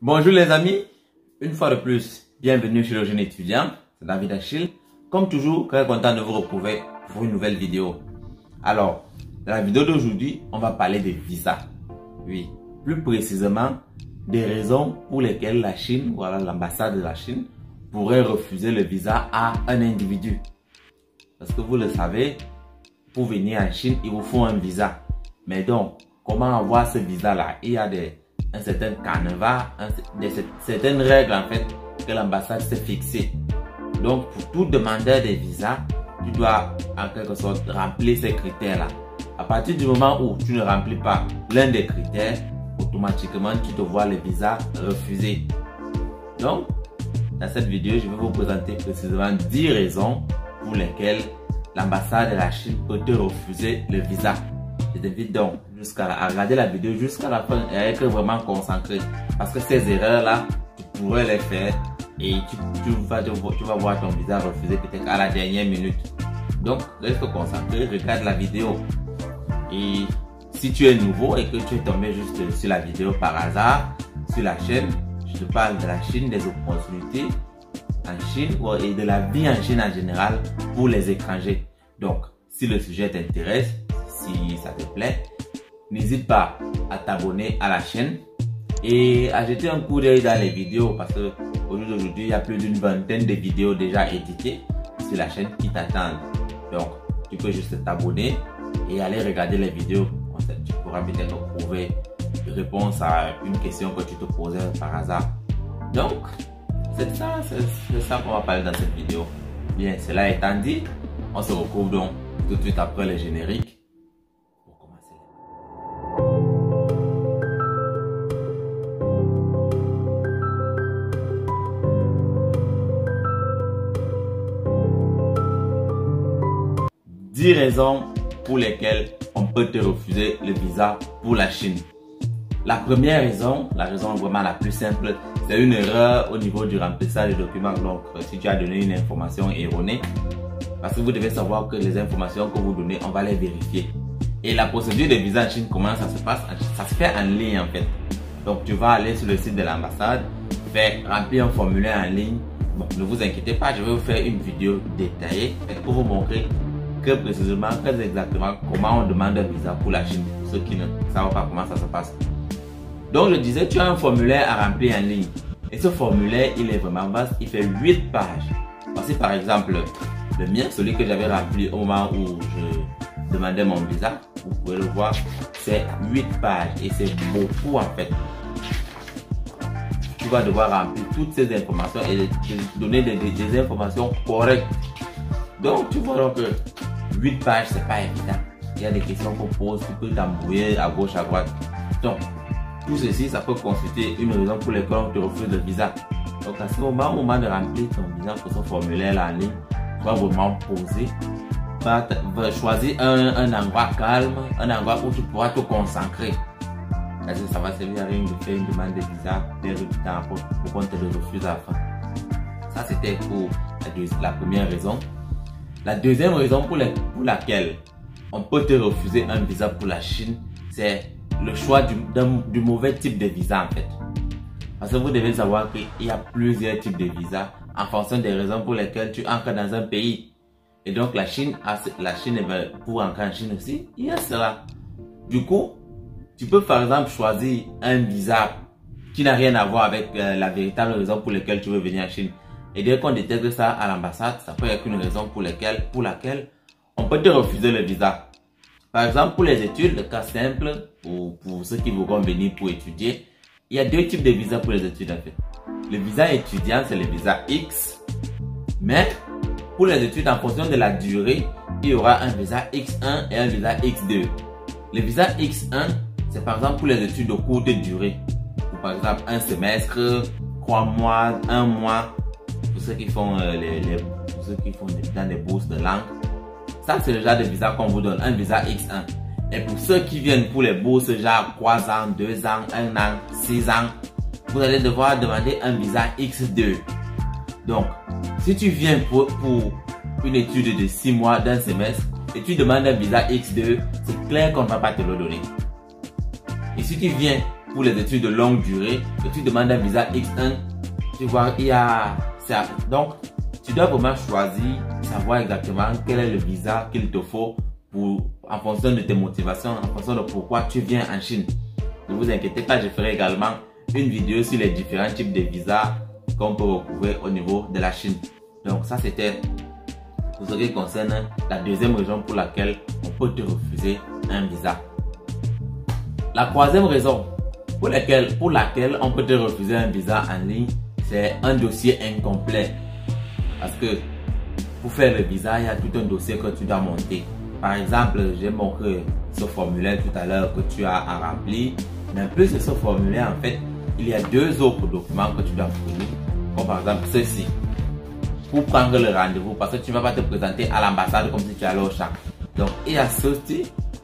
Bonjour les amis, une fois de plus, bienvenue chez le jeune étudiant, c'est David Achille. Comme toujours, très content de vous retrouver pour une nouvelle vidéo. Alors, dans la vidéo d'aujourd'hui, on va parler des visas. Oui, plus précisément, des raisons pour lesquelles la Chine, voilà l'ambassade de la Chine, pourrait refuser le visa à un individu. Parce que vous le savez, pour venir en Chine, il vous faut un visa. Mais donc, comment avoir ce visa-là? Il y a un certain canevas, certaines règles en fait que l'ambassade s'est fixées. Donc, pour tout demandeur de visa, tu dois en quelque sorte remplir ces critères-là. À partir du moment où tu ne remplis pas l'un des critères, automatiquement tu te vois le visa refusé. Donc, dans cette vidéo, je vais vous présenter précisément 10 raisons pour lesquelles l'ambassade de la Chine peut te refuser le visa. Je t'invite donc à regarder la vidéo jusqu'à la fin et à être vraiment concentré. Parce que ces erreurs-là, tu pourrais les faire et tu vas voir ton visa refusé peut-être à la dernière minute. Donc, reste concentré, regarde la vidéo. Et si tu es nouveau et que tu es tombé juste sur la vidéo par hasard, sur la chaîne, je te parle de la Chine, des opportunités en Chine et de la vie en Chine en général pour les étrangers. Donc, si le sujet t'intéresse, si ça te plaît, n'hésite pas à t'abonner à la chaîne et à jeter un coup d'œil dans les vidéos parce que aujourd'hui, il y a plus d'une vingtaine de vidéos déjà éditées sur la chaîne qui t'attendent. Donc, tu peux juste t'abonner et aller regarder les vidéos. Tu pourras peut-être trouver une réponse à une question que tu te posais par hasard. Donc, c'est ça qu'on va parler dans cette vidéo. Bien, cela étant dit, on se retrouve donc tout de suite après le générique pour commencer. 10 raisons pour lesquelles on peut te refuser le visa pour la Chine. La première raison, la raison vraiment la plus simple, c'est une erreur au niveau du remplissage des documents. Donc, si tu as donné une information erronée, parce que vous devez savoir que les informations que vous donnez, on va les vérifier. Et la procédure de visa en Chine, comment ça se passe? Ça se fait en ligne en fait. Donc, tu vas aller sur le site de l'ambassade, faire remplir un formulaire en ligne. Bon, ne vous inquiétez pas, je vais vous faire une vidéo détaillée pour vous montrer que précisément, très exactement comment on demande un visa pour la Chine, pour ceux qui ne savent pas comment ça se passe. Donc, je disais, tu as un formulaire à remplir en ligne. Et ce formulaire, il est vraiment vaste, il fait 8 pages. Voici par exemple le mien, celui que j'avais rempli au moment où je demandais mon visa. Vous pouvez le voir, c'est 8 pages et c'est beaucoup en fait. Tu vas devoir remplir toutes ces informations et donner des informations correctes. Donc, tu vois donc que 8 pages, c'est pas évident. Il y a des questions qu'on pose, tu peux t'embrouiller à gauche, à droite. Donc, tout ceci, ça peut constituer une raison pour laquelle on te refuse le visa. Donc, à ce moment, au moment de remplir ton visa pour ce formulaire en ligne, tu vas vraiment poser, va choisir un endroit calme, un endroit où tu pourras te concentrer. Parce que ça va servir à rien de faire une demande de visa, perdre du temps pour qu'on te le refuse à la fin. Ça, c'était pour la première raison. La deuxième raison pour laquelle on peut te refuser un visa pour la Chine, c'est le choix du mauvais type de visa en fait. Parce que vous devez savoir qu'il y a plusieurs types de visas en fonction des raisons pour lesquelles tu entres dans un pays. Et donc la Chine, pour entrer en Chine aussi, il y a cela. Du coup, tu peux par exemple choisir un visa qui n'a rien à voir avec la véritable raison pour laquelle tu veux venir en Chine. Et dès qu'on détecte ça à l'ambassade, ça peut être une raison pour laquelle on peut te refuser le visa. Par exemple, pour les études, le cas simple, pour ceux qui voudront venir pour étudier, il y a 2 types de visas pour les études en fait. Le visa étudiant, c'est le visa X. Mais pour les études, en fonction de la durée, il y aura un visa X1 et un visa X2. Le visa X1, c'est par exemple pour les études de courte durée. Par exemple, un semestre, 3 mois, 1 mois. Pour ceux qui font dans des bourses de langue. Ça, c'est le genre de visa qu'on vous donne, un visa X1. Et pour ceux qui viennent pour les bourses, genre 3 ans, 2 ans, 1 an, 6 ans, vous allez devoir demander un visa X2. Donc, si tu viens pour une étude de 6 mois d'un semestre et tu demandes un visa X2, c'est clair qu'on ne va pas te le donner. Et si tu viens pour les études de longue durée, que tu demandes un visa X1, tu vois, il y a ça. Donc, tu dois vraiment choisir, savoir exactement quel est le visa qu'il te faut en fonction de tes motivations, en fonction de pourquoi tu viens en Chine. Ne vous inquiétez pas, je ferai également une vidéo sur les différents types de visas qu'on peut retrouver au niveau de la Chine. Donc ça, c'était pour ce qui concerne la deuxième raison pour laquelle on peut te refuser un visa. La troisième raison pour laquelle on peut te refuser un visa en ligne, c'est un dossier incomplet. Parce que pour faire le visa, il y a tout un dossier que tu dois monter. Par exemple, j'ai montré ce formulaire tout à l'heure que tu as à remplir. Mais en plus de ce formulaire, en fait, il y a deux autres documents que tu dois fournir. Comme par exemple ceci. Pour prendre le rendez-vous, parce que tu ne vas pas te présenter à l'ambassade comme si tu allais au champ. Donc, il y a ceci.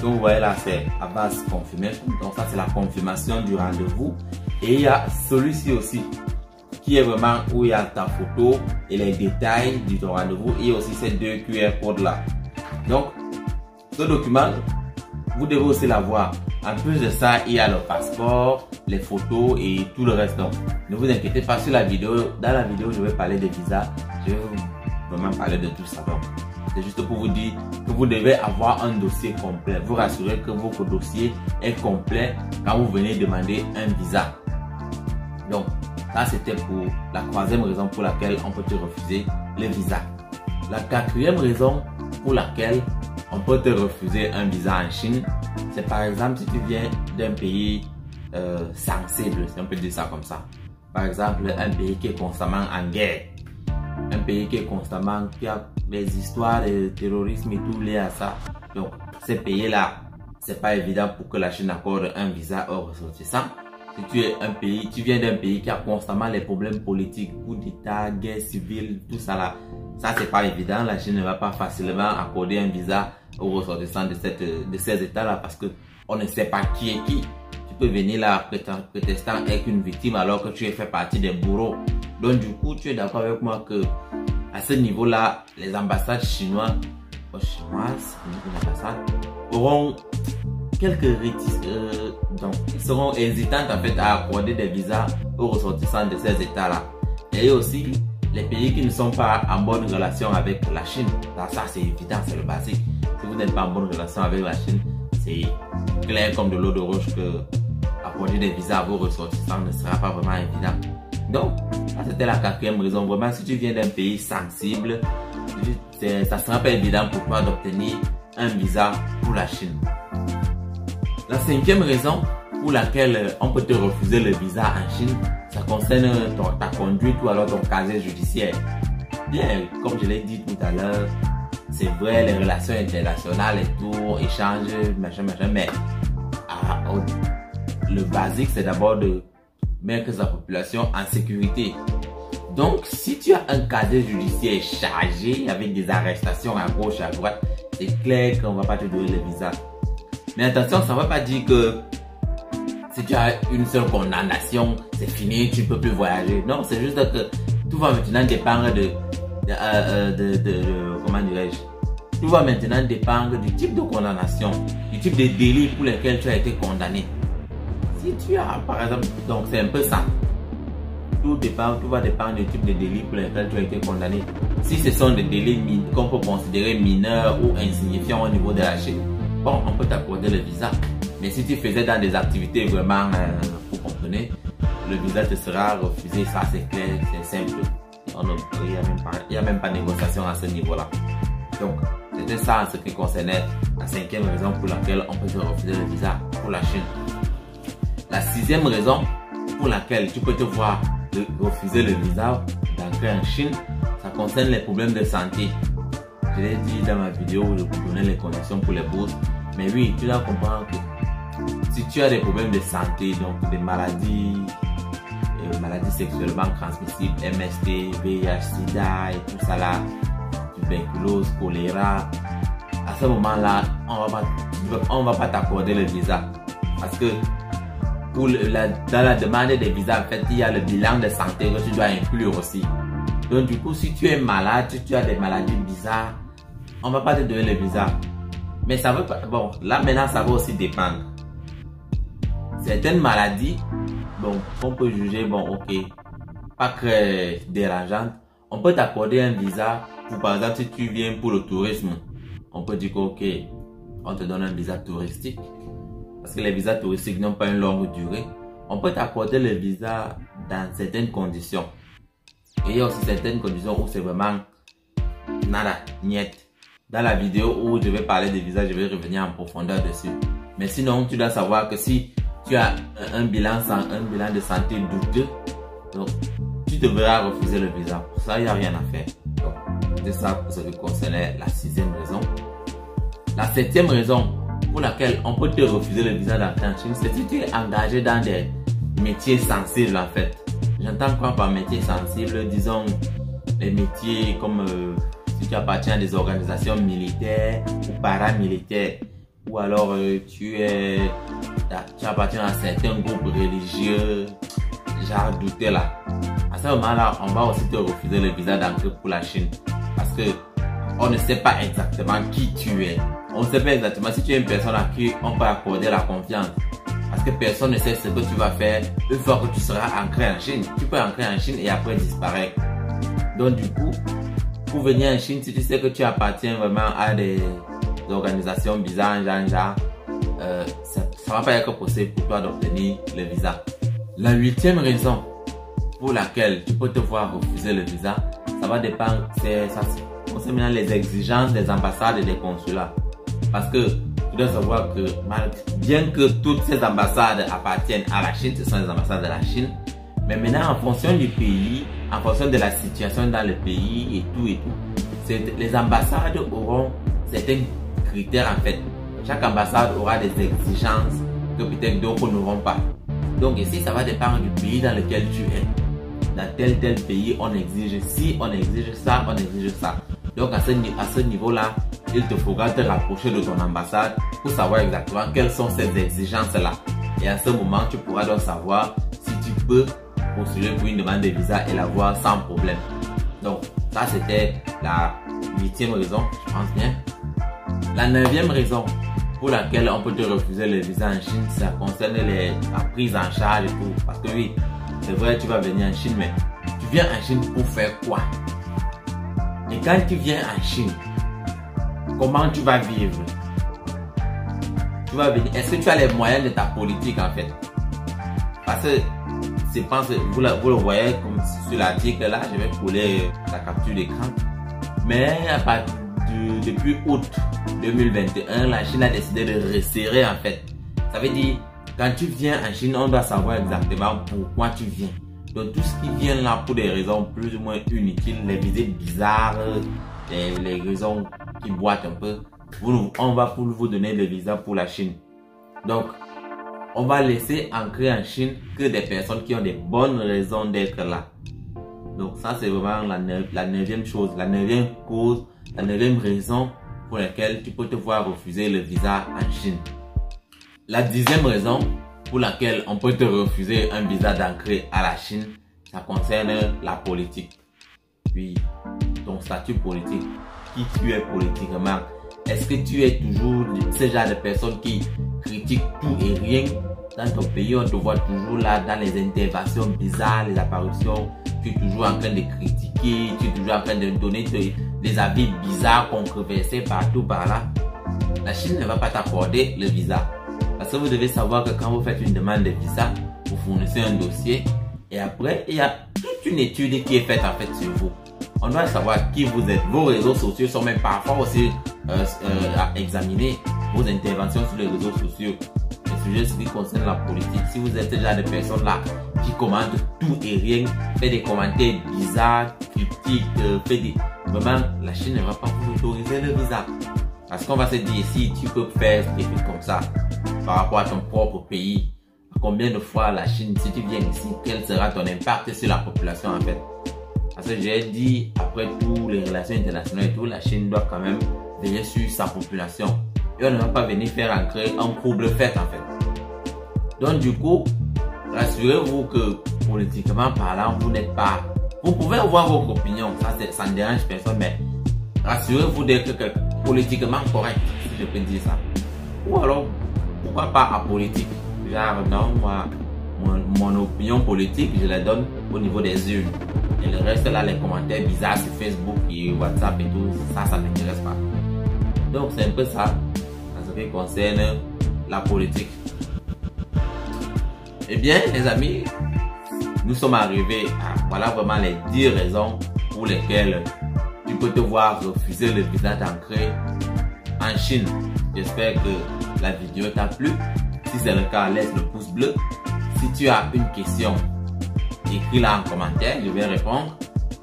Donc, vous voyez là, c'est à base confirmée. Donc, ça, c'est la confirmation du rendez-vous. Et il y a celui-ci aussi, qui est vraiment où il y a ta photo et les détails de ton rendez-vous. Et aussi ces deux QR codes là. Donc, ce document, vous devez aussi l'avoir. En plus de ça, il y a le passeport, les photos et tout le reste. Donc, ne vous inquiétez pas sur la vidéo. Dans la vidéo, je vais parler des visas. Je vais vraiment parler de tout ça. Donc, c'est juste pour vous dire que vous devez avoir un dossier complet. Vous rassurez que votre dossier est complet quand vous venez demander un visa. Donc, ça, c'était pour la troisième raison pour laquelle on peut te refuser le visa. La quatrième raison pour laquelle on peut te refuser un visa en Chine, c'est par exemple si tu viens d'un pays sensible, si on peut dire ça comme ça. Par exemple, un pays qui est constamment en guerre. Un pays qui a des histoires de terrorisme et tout lié à ça. Donc, ces pays-là, c'est pas évident pour que la Chine accorde un visa aux ressortissants. Si tu viens d'un pays qui a constamment les problèmes politiques, coup d'État, guerre civile, tout ça là, ça c'est pas évident. La Chine ne va pas facilement accorder un visa aux ressortissants de ces États-là parce que on ne sait pas qui est qui. Tu peux venir là prétextant être une victime alors que tu es fait partie des bourreaux. Donc du coup, tu es d'accord avec moi que à ce niveau-là, les ambassades chinoises auront quelques donc ils seront hésitantes en fait à accorder des visas aux ressortissants de ces États-là. Et aussi les pays qui ne sont pas en bonne relation avec la Chine. Ça c'est évident, c'est le basique. Si vous n'êtes pas en bonne relation avec la Chine, c'est clair comme de l'eau de roche que accorder des visas à vos ressortissants ne sera pas vraiment évident. Donc, ça c'était la quatrième raison. Vraiment, si tu viens d'un pays sensible, ça sera pas évident pour toi d'obtenir un visa pour la Chine. La cinquième raison pour laquelle on peut te refuser le visa en Chine, ça concerne ta conduite ou alors ton casier judiciaire. Bien, comme je l'ai dit tout à l'heure, c'est vrai, les relations internationales et tout, échanges, machin, mais le basique, c'est d'abord de mettre sa population en sécurité. Donc, si tu as un casier judiciaire chargé avec des arrestations à gauche, à droite, c'est clair qu'on ne va pas te donner le visa. Mais attention, ça ne veut pas dire que si tu as une seule condamnation, c'est fini, tu ne peux plus voyager. Non, c'est juste que tout va maintenant dépendre comment dirais-je, tout va maintenant dépendre du type de condamnation, du type de délit pour lequel tu as été condamné. Si tu as, par exemple, donc c'est un peu ça. Tout va dépendre du type de délit pour lequel tu as été condamné. Si ce sont des délits qu'on peut considérer mineurs ou insignifiants au niveau de la Chine, bon, on peut t'accorder le visa. Mais si tu faisais dans des activités vraiment, vous comprenez, le visa te sera refusé. Ça, c'est clair, c'est simple. Il n'y a même pas de négociation à ce niveau-là. Donc, c'était ça en ce qui concernait la cinquième raison pour laquelle on peut te refuser le visa pour la Chine. La sixième raison pour laquelle tu peux te voir refuser le visa d'entrer en Chine, ça concerne les problèmes de santé. Je l'ai dit dans ma vidéo où je vous donnais les conditions pour les bourses. Mais oui, tu dois comprendre que si tu as des problèmes de santé, donc des maladies sexuellement transmissibles, MST, VIH, SIDA et tout ça là, tuberculose, choléra, à ce moment-là, on va pas t'accorder le visa. Parce que dans la demande des visas, en fait, il y a le bilan de santé que tu dois inclure aussi. Donc du coup, si tu es malade, si tu as des maladies bizarres, on va pas te donner le visa. Mais ça veut pas, bon, là maintenant ça va aussi dépendre. certaines maladies, bon, on peut juger, bon, ok, pas très dérangeante, on peut t'accorder un visa pour, par exemple, si tu viens pour le tourisme, on peut dire que, ok, on te donne un visa touristique, parce que les visas touristiques n'ont pas une longue durée. On peut t'accorder le visa dans certaines conditions. Et il y a aussi certaines conditions où c'est vraiment nada, niet. Dans la vidéo où je vais parler des visas, je vais revenir en profondeur dessus. Mais sinon, tu dois savoir que si tu as un bilan de santé douteux, donc, tu devras refuser le visa. Pour ça, il n'y a rien à faire. Donc, c'est ça pour ce qui concernait la 6e raison. La 7e raison pour laquelle on peut te refuser le visa d'entrer en Chine, c'est si tu es engagé dans des métiers sensibles en fait. J'entends quoi par métiers sensibles? Disons, les métiers comme si tu appartiens à des organisations militaires ou paramilitaires, ou alors tu appartiens à certains groupes religieux, genre douté là. À ce moment-là, on va aussi te refuser le visa d'entrée pour la Chine. Parce que on ne sait pas exactement qui tu es. On ne sait pas exactement si tu es une personne à qui on peut accorder la confiance. Parce que personne ne sait ce que tu vas faire une fois que tu seras ancré en Chine. Tu peux ancrer en Chine et après disparaître. Donc du coup, pour venir en Chine, si tu sais que tu appartiens vraiment à des organisations bizarres, ça ne va pas être possible pour toi d'obtenir le visa. La 8e raison pour laquelle tu peux te voir refuser le visa, ça va dépendre, ça concerne maintenant les exigences des ambassades et des consulats. Parce que tu dois savoir que bien que toutes ces ambassades appartiennent à la Chine, ce sont les ambassades de la Chine, mais maintenant en fonction du pays, en fonction de la situation dans le pays et tout, les ambassades auront certains critères en fait. Chaque ambassade aura des exigences que peut-être d'autres n'auront pas. Donc ici, ça va dépendre du pays dans lequel tu es. Dans tel pays, on exige ci, on exige ça, on exige ça. Donc à ce niveau-là, il te faudra te rapprocher de ton ambassade pour savoir exactement quelles sont ces exigences-là. Et à ce moment, tu pourras donc savoir si tu peux postuler pour une demande de visa et l'avoir sans problème. Donc ça, c'était la 8e raison, je pense bien. La 9e raison pour laquelle on peut te refuser le visa en Chine, ça concerne la prise en charge et tout. Parce que oui, c'est vrai, tu vas venir en Chine, mais tu viens en Chine pour faire quoi? Et quand tu viens en Chine, comment tu vas vivre? Tu vas venir. Est-ce que tu as les moyens de ta politique en fait? Parce que je pense, vous le voyez comme sur l'article là, je vais coller la capture d'écran. Mais depuis août 2021, la Chine a décidé de resserrer en fait. Ça veut dire, quand tu viens en Chine, on doit savoir exactement pourquoi tu viens. Donc tout ce qui vient là pour des raisons plus ou moins inutiles, les visées bizarres, les raisons qui boitent un peu, on va vous donner le visa pour la Chine. Donc on va laisser ancrer en Chine que des personnes qui ont des bonnes raisons d'être là. Donc ça c'est vraiment la 9e chose, la 9e cause, la 9e raison pour laquelle tu peux te voir refuser le visa en Chine. La 10e raison pour laquelle on peut te refuser un visa d'entrée à la Chine, ça concerne la politique. Puis, ton statut politique, qui tu es politiquement. Est-ce que tu es toujours ce genre de personne qui critique tout et rien? Dans ton pays, on te voit toujours là dans les interventions bizarres, les apparitions. Tu es toujours en train de critiquer, tu es toujours en train de donner des avis bizarres, controversés partout par là. La Chine ne va pas t'accorder le visa. Parce que vous devez savoir que quand vous faites une demande de visa, vous fournissez un dossier et après, il y a toute une étude qui est faite en fait sur vous. On doit savoir qui vous êtes. Vos réseaux sociaux sont même parfois aussi à examiner. Vos interventions sur les réseaux sociaux. Les sujets qui concernent la politique. Si vous êtes déjà des personnes là qui commentent tout et rien, fait des commentaires bizarres, critiques, vraiment, la Chine ne va pas vous autoriser le visa. Parce qu'on va se dire, si tu peux faire des trucs comme ça par rapport à ton propre pays, combien de fois la Chine, si tu viens ici, quel sera ton impact sur la population en fait? Parce que j'ai dit, après tout, les relations internationales et tout, la Chine doit quand même veiller sur sa population. Et on ne va pas venir faire ancrer un trouble fait en fait. Donc du coup, rassurez-vous que politiquement parlant, vous n'êtes pas... Vous pouvez avoir votre opinion, ça ne dérange personne, mais rassurez-vous d'être politiquement correct, si je peux dire ça. Ou alors, pourquoi pas apolitique? genre non, moi, mon opinion politique, je la donne au niveau des urnes. Et le reste là, les commentaires bizarres sur Facebook et WhatsApp et tout, ça m'intéresse pas. Donc c'est un peu ça, en ce qui concerne la politique. Eh bien les amis, nous sommes arrivés à voilà vraiment les 10 raisons pour lesquelles tu peux te voir refuser le visa d'entrée en Chine. J'espère que la vidéo t'a plu. Si c'est le cas, laisse le pouce bleu. Si tu as une question, écris-la en commentaire, je vais répondre.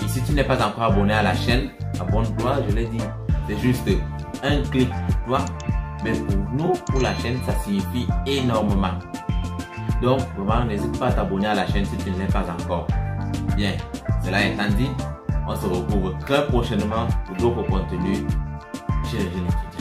Et si tu n'es pas encore abonné à la chaîne, abonne-toi, je l'ai dit. C'est juste un clic pour toi. Mais pour nous, pour la chaîne, ça signifie énormément. Donc, vraiment, n'hésite pas à t'abonner à la chaîne si tu ne l'es pas encore. Bien, cela étant dit, on se retrouve très prochainement pour d'autres contenus chez les jeunes étudiants.